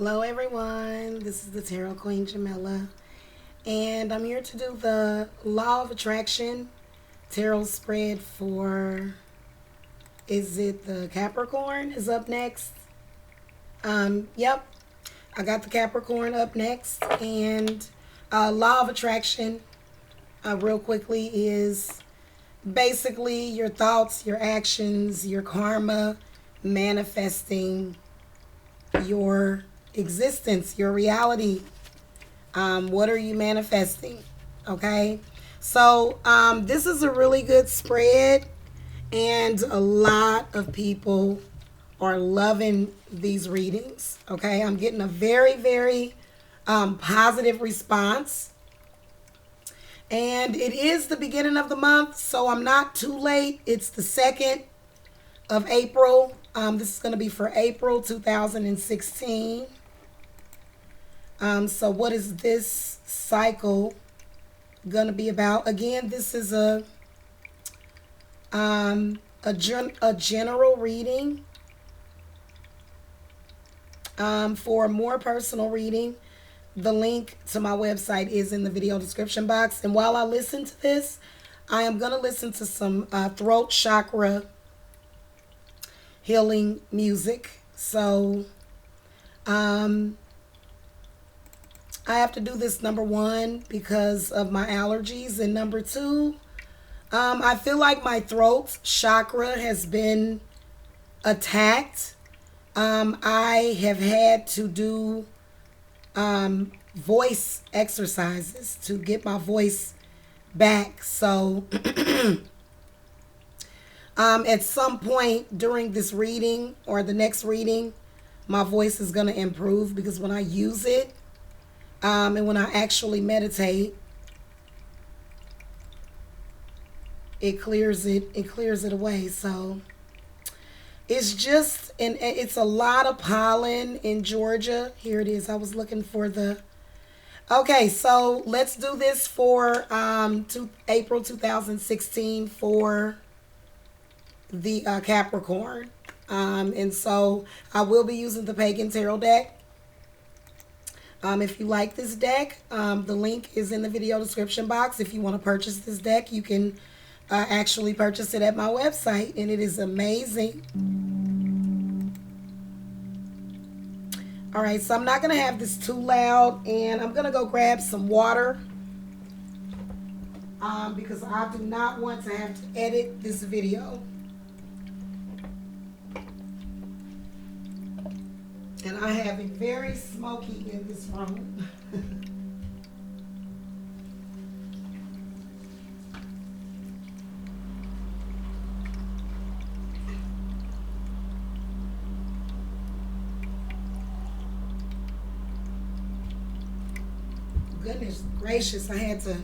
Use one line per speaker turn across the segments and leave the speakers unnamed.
Hello everyone, this is the Tarot Queen Jamila, and I'm here to do the Law of Attraction tarot spread for, is it the Capricorn is up next? Yep, I got the Capricorn up next, and Law of Attraction, real quickly, is basically your thoughts, your actions, your karma, manifesting your existence, your reality. What are you manifesting? Okay, so this is a really good spread, and a lot of people are loving these readings. Okay, I'm getting a very positive response, and it is the beginning of the month, so I'm not too late. It's the 2nd of April. This is going to be for April 2016. So what is this cycle going to be about? Again, this is a general reading. For a more personal reading, the link to my website is in the video description box. And while I listen to this, I am going to listen to some throat chakra healing music. So I have to do this, number one, because of my allergies, and number two, I feel like my throat chakra has been attacked. I have had to do voice exercises to get my voice back. So at some point during this reading or the next reading, my voice is going to improve, because when I use it, and when I actually meditate, it clears it away. So it's just, and it's a lot of pollen in Georgia. Here it is. I was looking for the, okay, so let's do this for April 2016 for the Capricorn. And so I will be using the Pagan Tarot deck. If you like this deck, the link is in the video description box. If you want to purchase this deck, you can actually purchase it at my website, and it is amazing. All right, so I'm not going to have this too loud, and I'm going to go grab some water because I do not want to have to edit this video. And I have it very smoky in this room. Goodness gracious, I had to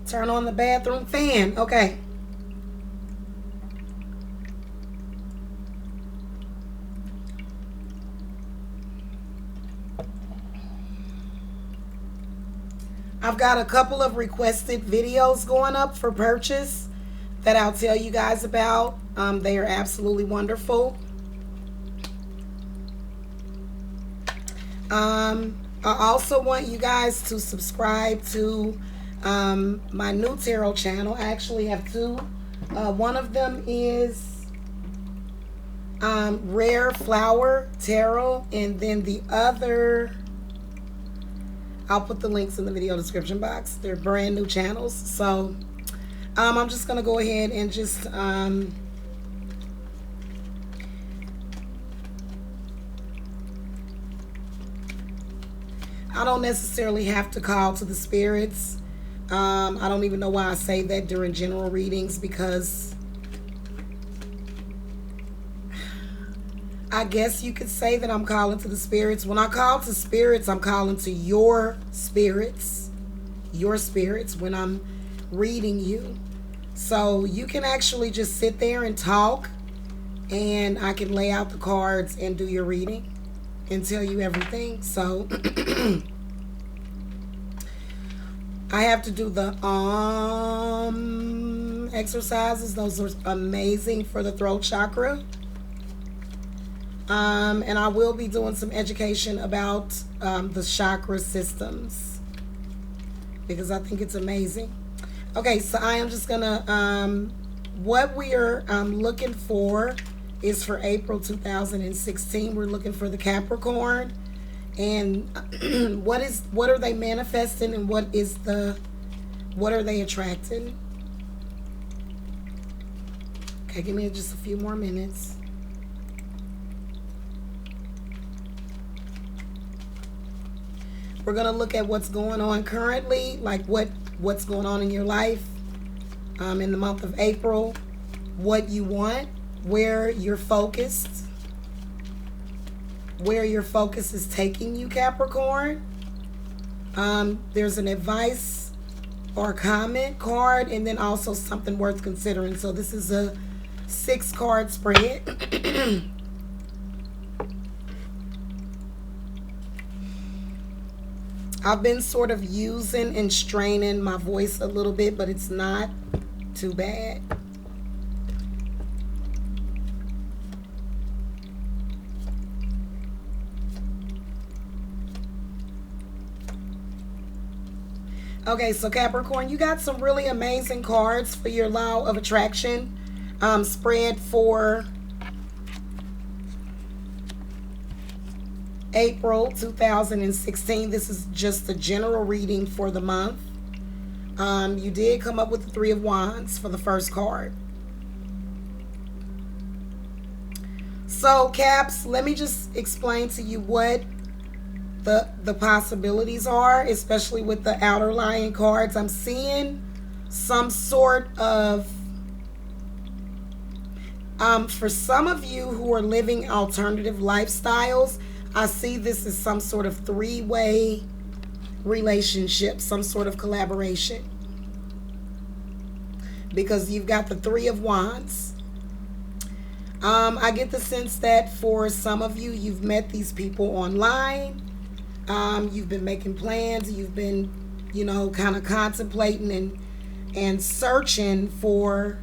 turn on the bathroom fan. Okay. I've got a couple of requested videos going up for purchase that I'll tell you guys about. They are absolutely wonderful. I also want you guys to subscribe to my new tarot channel. I actually have two. One of them is Rare Flower Tarot, and then the other, I'll put the links in the video description box. They're brand new channels. So I'm just going to go ahead and just I don't necessarily have to call to the spirits. I don't even know why I say that during general readings, because I guess you could say that I'm calling to the spirits. When I call to spirits, I'm calling to your spirits when I'm reading you. So you can actually just sit there and talk, and I can lay out the cards and do your reading and tell you everything. So I have to do the exercises. Those are amazing for the throat chakra. And I will be doing some education about the chakra systems because I think it's amazing. Okay, so I am just gonna what we are looking for is for April 2016. We're looking for the Capricorn, and what are they manifesting, and what are they attracting? Okay, give me just a few more minutes. We're gonna look at what's going on currently, like what's going on in your life in the month of April, what you want, where you're focused, where your focus is taking you, Capricorn. There's an advice or comment card, and then also something worth considering. So this is a 6-card spread. I've been sort of using and straining my voice a little bit, but it's not too bad. Okay, so Capricorn, you got some really amazing cards for your law of attraction spread for April 2016. This is just a general reading for the month. You did come up with the 3 of Wands for the first card. So, Caps, let me just explain to you what the possibilities are, especially with the outer lying cards. I'm seeing some sort of for some of you who are living alternative lifestyles, I see this as some sort of 3-way relationship, some sort of collaboration, because you've got the 3 of Wands. I get the sense that for some of you, you've met these people online. You've been making plans. You've been, kind of contemplating and searching for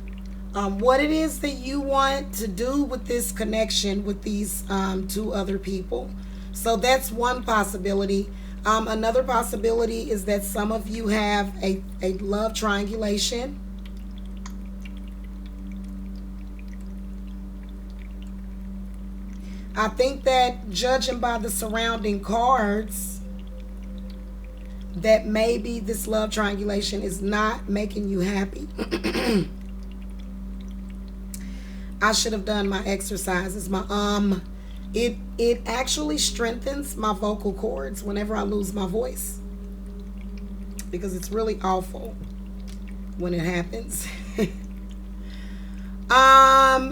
what it is that you want to do with this connection with these 2 other people. So that's one possibility. Another possibility is that some of you have a love triangulation. I think that, judging by the surrounding cards, that maybe this love triangulation is not making you happy. I should have done my exercises. It actually strengthens my vocal cords whenever I lose my voice, because it's really awful when it happens.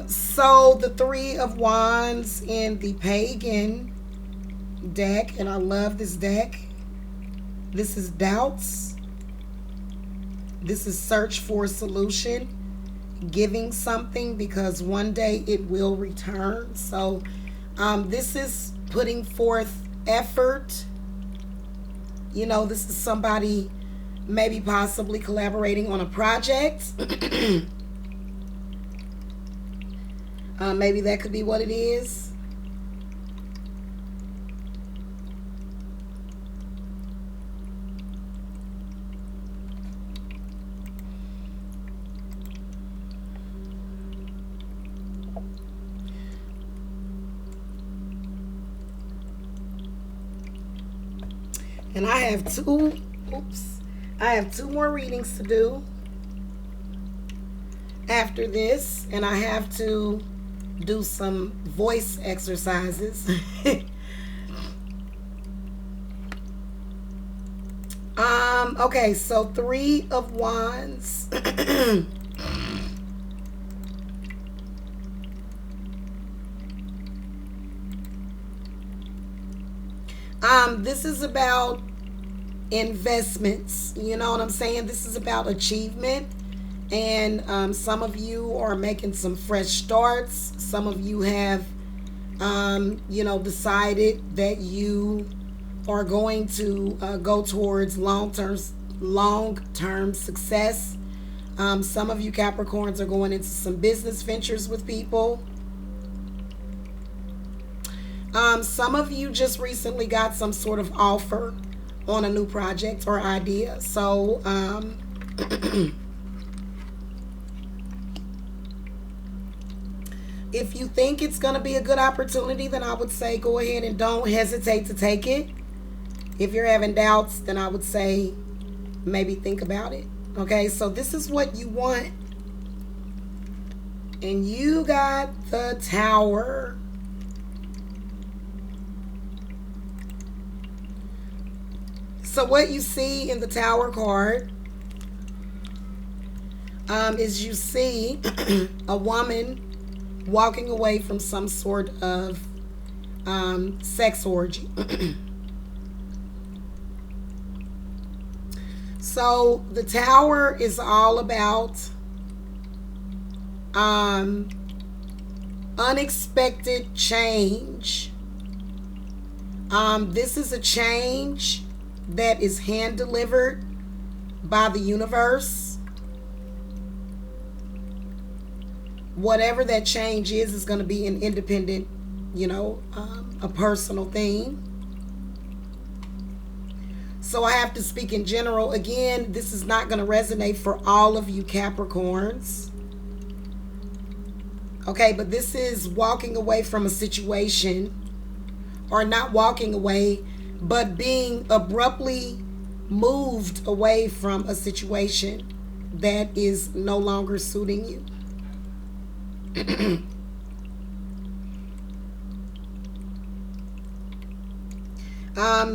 So the 3 of Wands in the Pagan deck, and I love this deck. This is doubts. This is search for a solution, giving something because one day it will return. So this is putting forth effort. This is somebody maybe possibly collaborating on a project. Maybe that could be what it is. And I have two more readings to do after this, and I have to do some voice exercises. Okay, so 3 of Wands. This is about investments. You know what I'm saying? This is about achievement. And some of you are making some fresh starts. Some of you have, decided that you are going to go towards long-term success. Some of you Capricorns are going into some business ventures with people. Some of you just recently got some sort of offer on a new project or idea. So, if you think it's going to be a good opportunity, then I would say go ahead and don't hesitate to take it. If you're having doubts, then I would say maybe think about it. Okay, so this is what you want. And you got the Tower. So what you see in the Tower card is you see a woman walking away from some sort of sex orgy. So the Tower is all about unexpected change. This is a change that is hand delivered by the universe. Whatever that change is going to be an independent, a personal thing. So I have to speak in general. Again, this is not going to resonate for all of you Capricorns. Okay, but this is walking away from a situation, or not walking away, but being abruptly moved away from a situation that is no longer suiting you.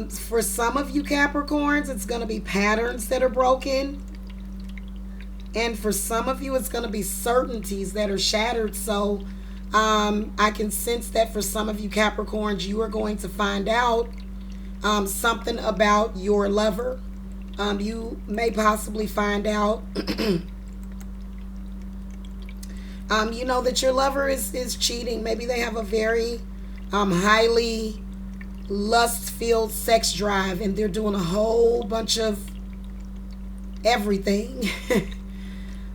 For some of you Capricorns, it's going to be patterns that are broken. And for some of you, it's going to be certainties that are shattered. So I can sense that for some of you Capricorns, you are going to find out something about your lover. You may possibly find out that your lover is cheating. Maybe they have a very highly lust-filled sex drive, and they're doing a whole bunch of everything.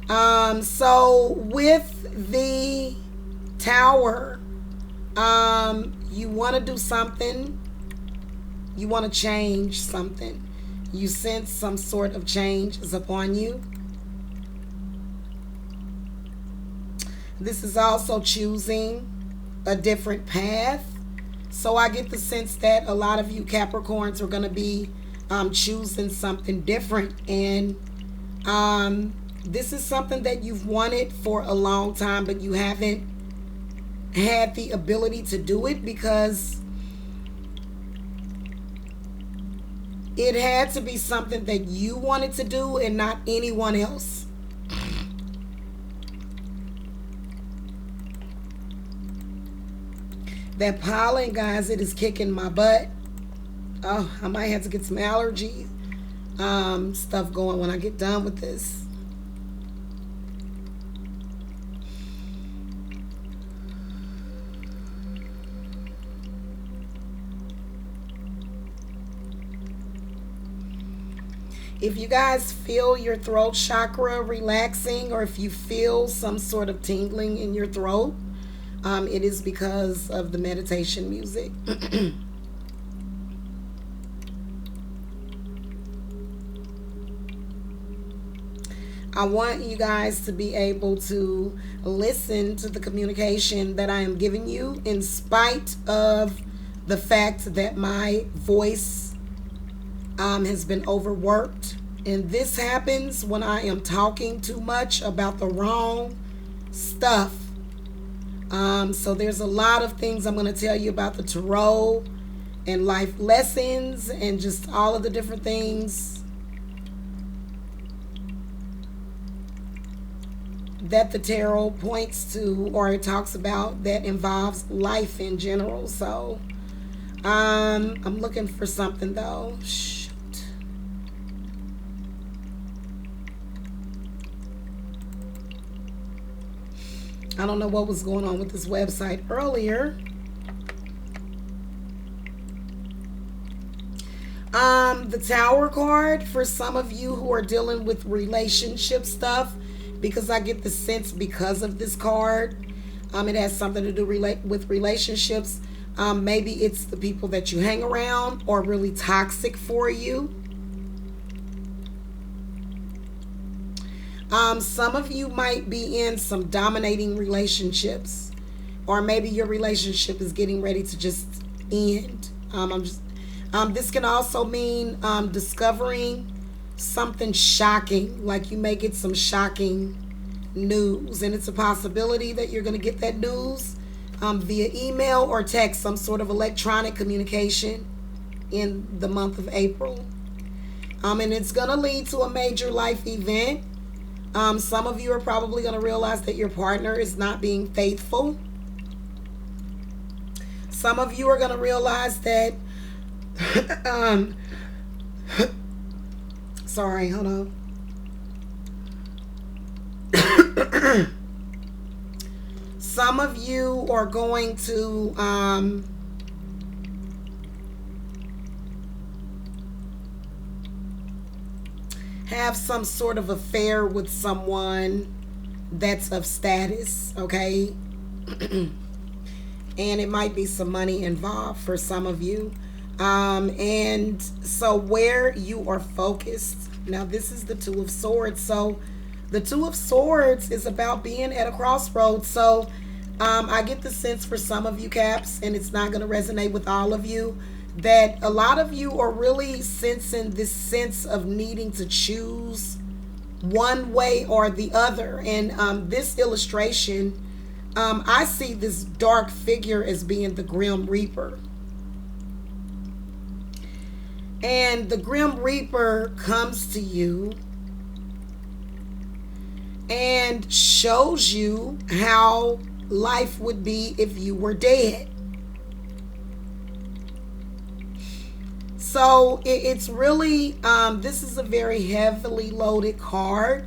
So with the Tower, you want to do something. You want to change something. You sense some sort of change is upon you. This is also choosing a different path. So I get the sense that a lot of you Capricorns are going to be choosing something different. And this is something that you've wanted for a long time, but you haven't had the ability to do it because it had to be something that you wanted to do and not anyone else. That pollen, guys, it is kicking my butt. Oh, I might have to get some allergy stuff going when I get done with this. If you guys feel your throat chakra relaxing, or if you feel some sort of tingling in your throat, it is because of the meditation music. I want you guys to be able to listen to the communication that I am giving you, in spite of the fact that my voice has been overworked. And this happens when I am talking too much about the wrong stuff. So there's a lot of things I'm going to tell you about the tarot and life lessons and just all of the different things that the tarot points to, or it talks about, that involves life in general. So I'm looking for something though. I don't know what was going on with this website earlier. The Tower card, for some of you who are dealing with relationship stuff, because I get the sense because of this card, it has something to do with relationships. Maybe it's the people that you hang around or really toxic for you. Some of you might be in some dominating relationships, or maybe your relationship is getting ready to just end. This can also mean discovering something shocking, like you may get some shocking news, and it's a possibility that you're going to get that news via email or text, some sort of electronic communication in the month of April. And it's going to lead to a major life event. Some of you are probably going to realize that your partner is not being faithful. Some of you are going to realize that sorry, hold on. Some of you are going to have some sort of affair with someone that's of status, okay? And it might be some money involved for some of you. And so where you are focused, now this is the Two of Swords. So the Two of Swords is about being at a crossroads. So I get the sense for some of you, Caps, and it's not going to resonate with all of you, that a lot of you are really sensing this sense of needing to choose one way or the other. And this illustration, I see this dark figure as being the Grim Reaper. And the Grim Reaper comes to you and shows you how life would be if you were dead. So it's really, this is a very heavily loaded card,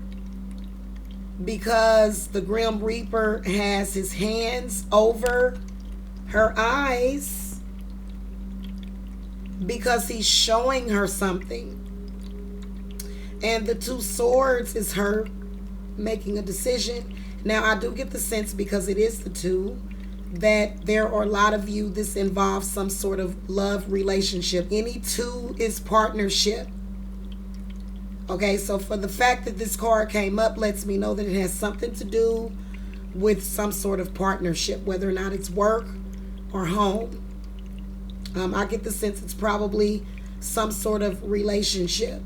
because the Grim Reaper has his hands over her eyes because he's showing her something. And the Two Swords is her making a decision. Now, I do get the sense, because it is the two, that there are a lot of you, this involves some sort of love relationship. Any two is partnership. Okay, so for the fact that this card came up lets me know that it has something to do with some sort of partnership, whether or not it's work or home. I get the sense it's probably some sort of relationship.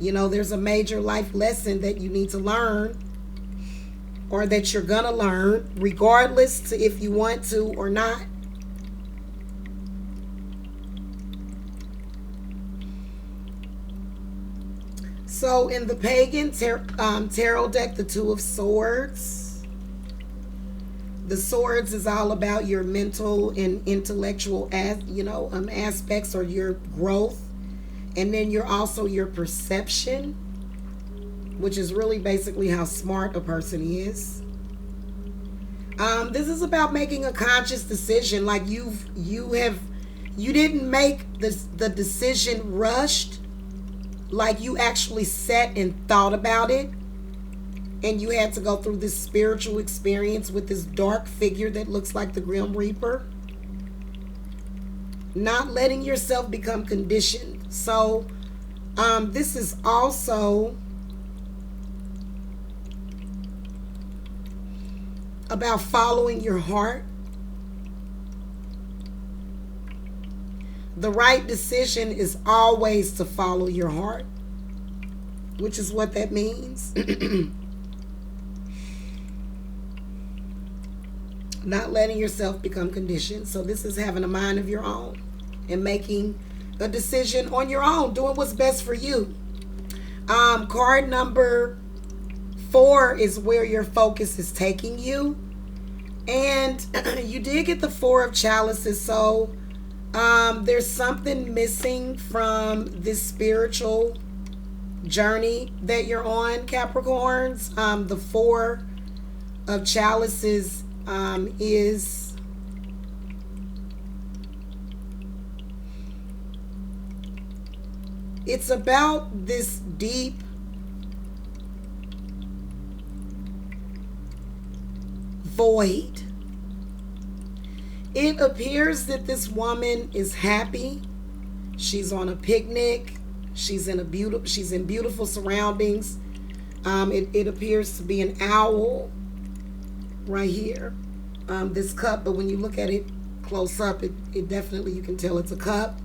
You know, there's a major life lesson that you need to learn, or that you're gonna learn, regardless to if you want to or not. So in the Pagan tarot deck, the Two of Swords, the Swords is all about your mental and intellectual aspects, or your growth. And then you're also your perception, which is really basically how smart a person is. This is about making a conscious decision. Like you didn't make the decision rushed. Like you actually sat and thought about it, and you had to go through this spiritual experience with this dark figure that looks like the Grim Reaper. Not letting yourself become conditioned. So this is also about following your heart. The right decision is always to follow your heart, which is what that means. Not letting yourself become conditioned. So this is having a mind of your own and making a decision on your own, doing what's best for you. Card number 4 is where your focus is taking you. And you did get the 4 of Chalices. So there's something missing from this spiritual journey that you're on, Capricorns. The 4 of Chalices is it's about this deep void. It appears that this woman is happy. She's on a picnic. She's in beautiful surroundings. It appears to be an owl right here. This cup, but when you look at it close up, it definitely, you can tell it's a cup.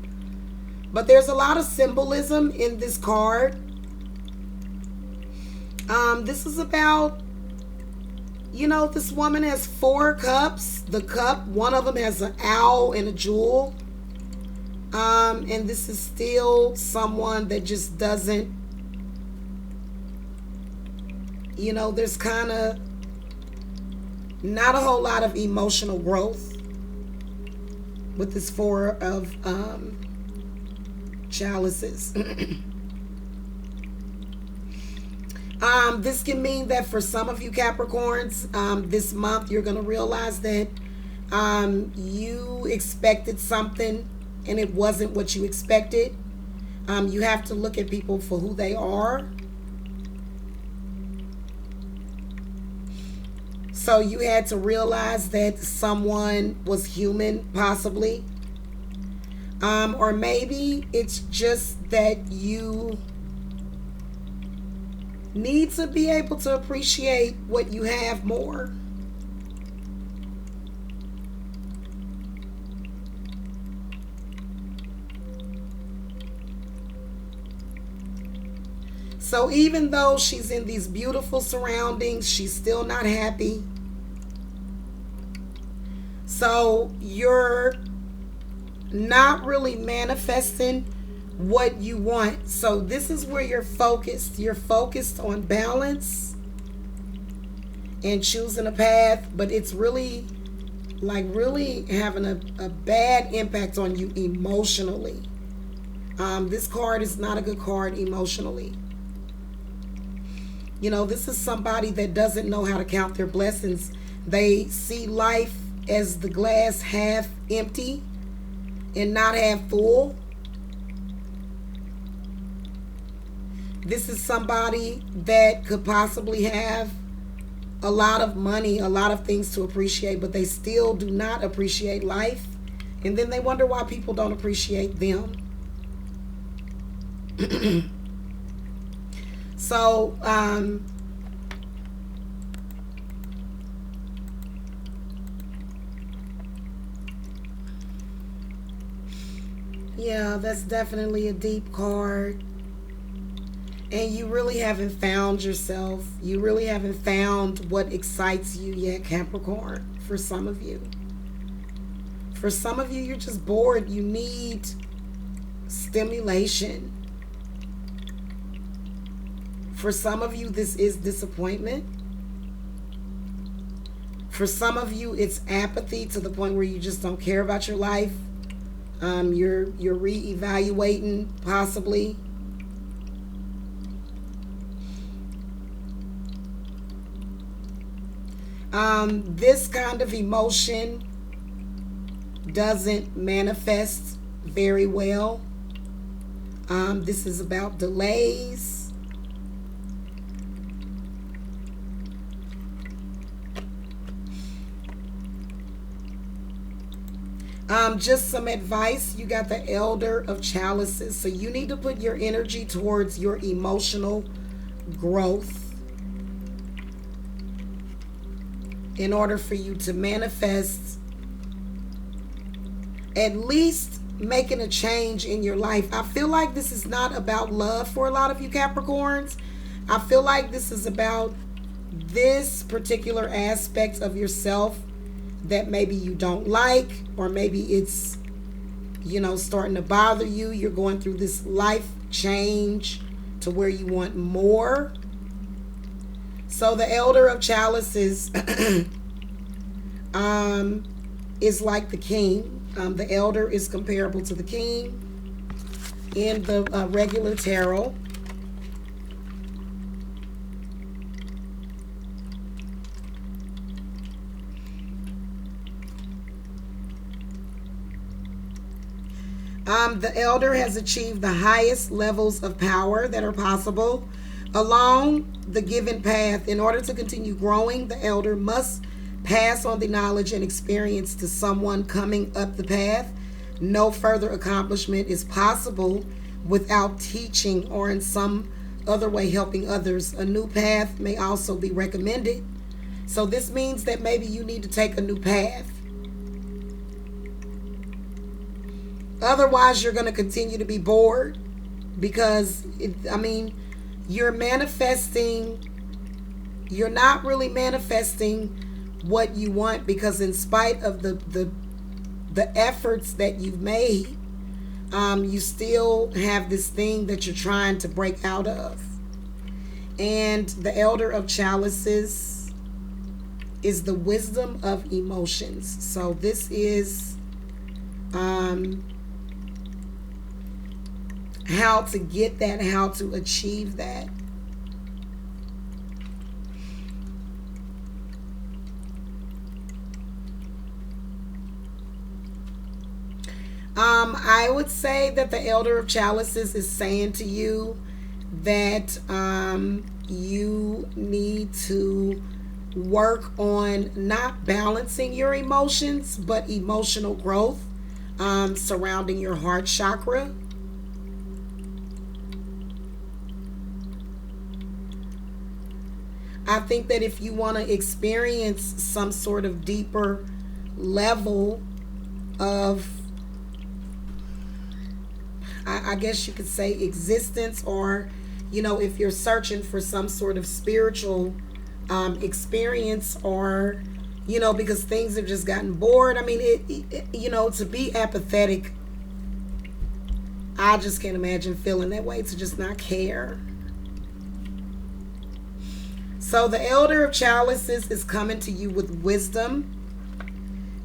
But there's a lot of symbolism in this card. This is about, this woman has 4 cups. The cup, one of them has an owl and a jewel. And this is still someone that just doesn't, there's kind of not a whole lot of emotional growth with this 4 of chalices. This can mean that for some of you Capricorns, this month you're going to realize that you expected something and it wasn't what you expected. You have to look at people for who they are. So you had to realize that someone was human, possibly. Or maybe it's just that you need to be able to appreciate what you have more. So even though she's in these beautiful surroundings, she's still not happy. So you're not really manifesting what you want. So this is where you're focused. You're focused on balance and choosing a path, but it's really having a bad impact on you emotionally. This card is not a good card emotionally. This is somebody that doesn't know how to count their blessings. They see life as the glass half empty and not half full. This is somebody that could possibly have a lot of money, a lot of things to appreciate, but they still do not appreciate life. And then they wonder why people don't appreciate them. So, yeah, that's definitely a deep card. And you really haven't found yourself. You really haven't found what excites you yet, Capricorn, for some of you. For some of you, you're just bored. You need stimulation. For some of you, this is disappointment. For some of you, it's apathy to the point where you just don't care about your life. You're reevaluating, possibly. This kind of emotion doesn't manifest very well. This is about delays. Just some advice. You got the Elder of Chalices. So you need to put your energy towards your emotional growth in order for you to manifest at least making a change in your life. I feel like this is not about love for a lot of you Capricorns. I feel like this is about this particular aspect of yourself that maybe you don't like, or maybe it's, starting to bother you. You're going through this life change to where you want more. So the Elder of Chalices is like the king. The elder is comparable to the king in the regular tarot. The elder has achieved the highest levels of power that are possible along the given path. In order to continue growing, the elder must Pass on the knowledge and experience to someone coming up the path. No further accomplishment is possible without teaching or in some other way helping others. A new path may also be recommended. So this means that maybe you need to take a new path. Otherwise, you're going to continue to be bored because, you're manifesting. You're not really manifesting what you want, because in spite of the efforts that you've made, you still have this thing that you're trying to break out of. And the Elder of Chalices is the wisdom of emotions. So this is how to get that, how to achieve that. I would say that the Elder of Chalices is saying to you that you need to work on not balancing your emotions, but emotional growth surrounding your heart chakra. I think that if you want to experience some sort of deeper level of, I guess you could say, existence, or, if you're searching for some sort of spiritual experience, or, because things have just gotten bored. To be apathetic, I just can't imagine feeling that way, to just not care. So the Elder of Chalices is coming to you with wisdom,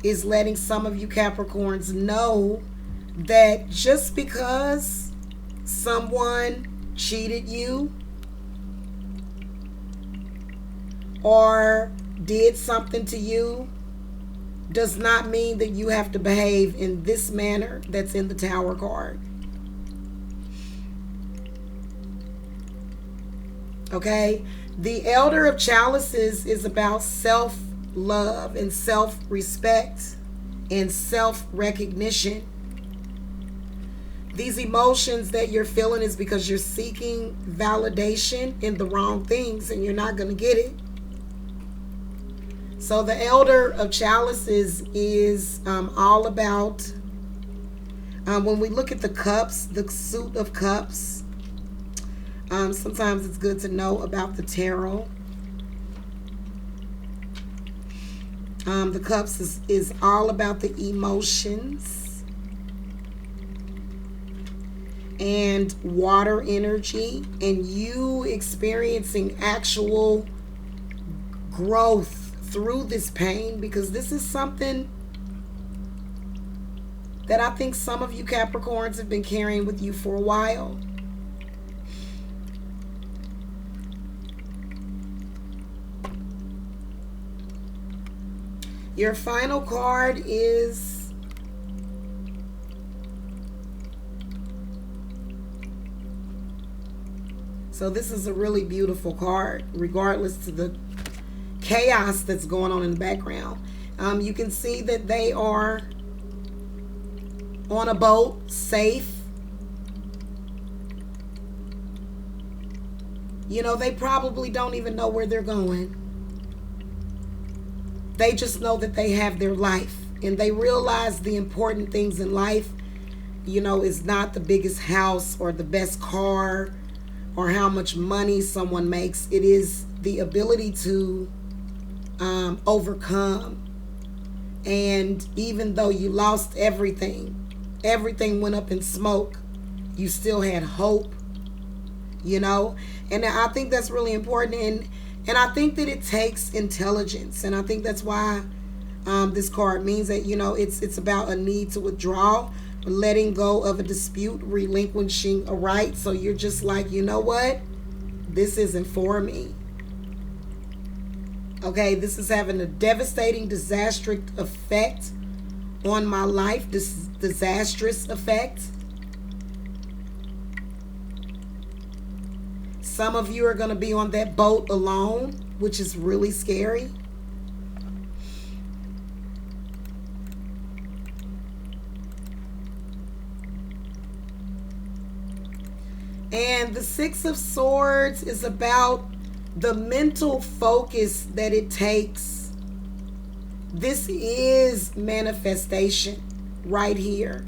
is letting some of you Capricorns know that just because someone cheated you or did something to you does not mean that you have to behave in this manner that's in the Tower card. Okay? The Elder of Chalices is about self-love and self-respect and self-recognition. These emotions that you're feeling is because you're seeking validation in the wrong things, and you're not going to get it. So the Elder of Chalices is all about, when we look at the cups, the suit of cups, sometimes it's good to know about the tarot. The cups is all about the emotions and water energy, and you experiencing actual growth through this pain, because this is something that I think some of you Capricorns have been carrying with you for a while. Your final card is so this is a really beautiful card, regardless to the chaos that's going on in the background. You can see that they are on a boat, safe. They probably don't even know where they're going. They just know that they have their life, and they realize the important things in life, is not the biggest house or the best car or how much money someone makes. It is the ability to overcome. And even though you lost everything went up in smoke, you still had hope, and I think that's really important. And I think that it takes intelligence, and I think that's why this card means that, it's about a need to withdraw, letting go of a dispute, relinquishing a right. So you're just like, you know what? This isn't for me. Okay, this is having a devastating, disastrous effect on my life. This is disastrous effect. Some of you are going to be on that boat alone, which is really scary. And the Six of Swords is about the mental focus that it takes. This is manifestation right here.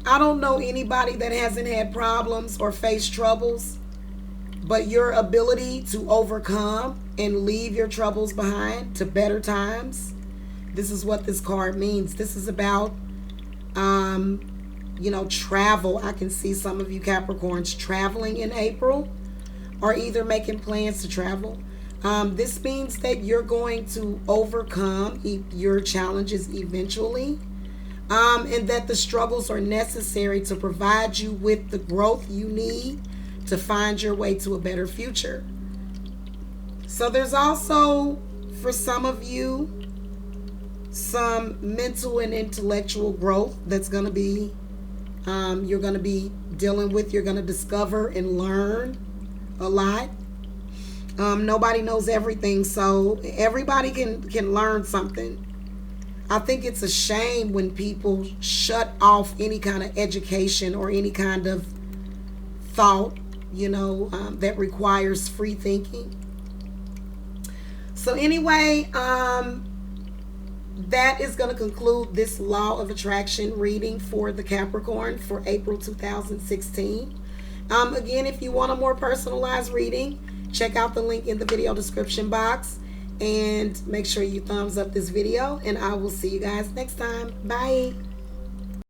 I don't know anybody that hasn't had problems or faced troubles, but your ability to overcome and leave your troubles behind to better times, this is what this card means. This is about, travel. I can see some of you Capricorns traveling in April or either making plans to travel. This means that you're going to overcome your challenges eventually. And that the struggles are necessary to provide you with the growth you need to find your way to a better future. So there's also, for some of you, some mental and intellectual growth that's going to be, you're going to be dealing with. You're going to discover and learn a lot. Nobody knows everything, so everybody can learn something. I think it's a shame when people shut off any kind of education or any kind of thought, that requires free thinking. So anyway, that is going to conclude this Law of Attraction reading for the Capricorn for April 2016. Again, if you want a more personalized reading, check out the link in the video description box. And make sure you thumbs up this video, and I will see you guys next time. Bye.